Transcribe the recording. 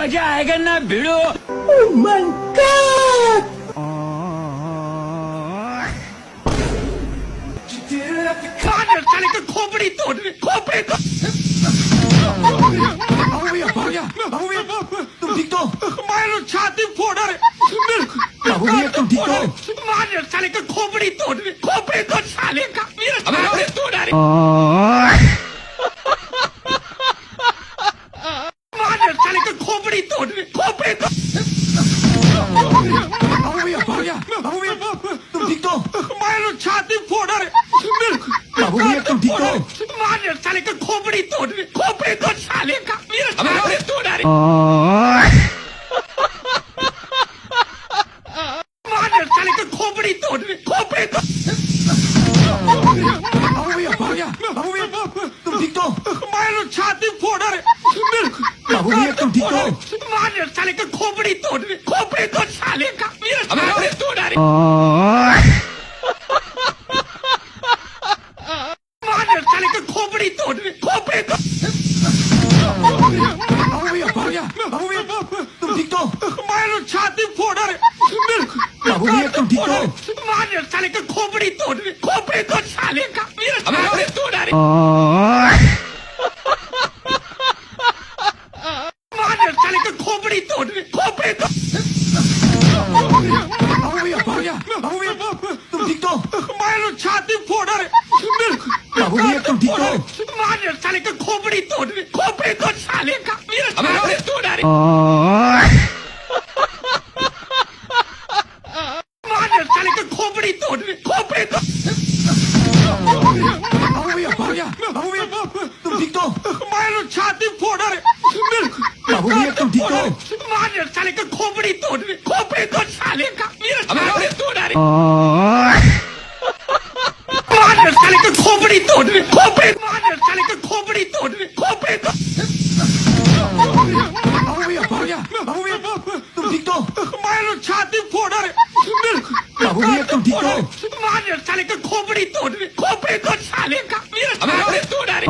मजा आएगा ना भिड़ो. साले का खोपड़ी तोड़ खोपड़ी तोड़. बाबू भैया तुम ठीक तो? मारो छाती फोड़ रहे. बाबू भैया तुम ठीक तो? मारो साले का खोपड़ी तोड़ साले का. मेरा छाती तोड़ रहे. मारो साले का खोपड़ी तोड़. बाबू भैया तुम ठीक तो? मारो छाती फोड़ रहे. बाबू भैया तुम ठीक तो? मारो साले का खोपड़ी तोड़ साले का. मेरा छाती तोड़ रहे. मारो साले का खोपड़ी तोड़. बाबू भैया तुम ठीक तो? मारो छाती फोड़ रहे. बाबू भैया तुम ठीक तो? मारो साले का खोपड़ी तोड़ साले का. मेरा छाती तोड़ रहे. मारो साले का खोपड़ी तोड़. बाबू भैया तुम ठीक तो? मारो छाती फोड़ रहे. बाबू भैया तुम ठीक तो? मारो साले का खोपड़ी तोड़ साले का. मेरा छाती तोड़ रहे. मारो साले का खोपड़ी तोड़. बाबू भैया तुम ठीक तो? मारो छाती फोड़ रहे. बाबू भैया तुम ठीक तो? मारो साले का खोपड़ी तोड़ साले का. मेरा छाती तोड़ रहे. मारो साले का खोपड़ी तोड़. बाबू भैया तुम ठीक तो? मारो छाती फोड़ रहे. बाबू भैया तुम ठीक तो? मारो साले का खोपड़ी तोड़ साले का. मेरा छाती तोड़ रहे. मारो साले का खोपड़ी तोड़. मारो साले का खोपड़ी तोड़. बाबू भैया तुम ठीक तो? मारो छाती फोड़ रहे. बाबू भैया तुम ठीक तो? मारो साले का खोपड़ी तोड़ साले का. मेरा छाती तोड़ रहे.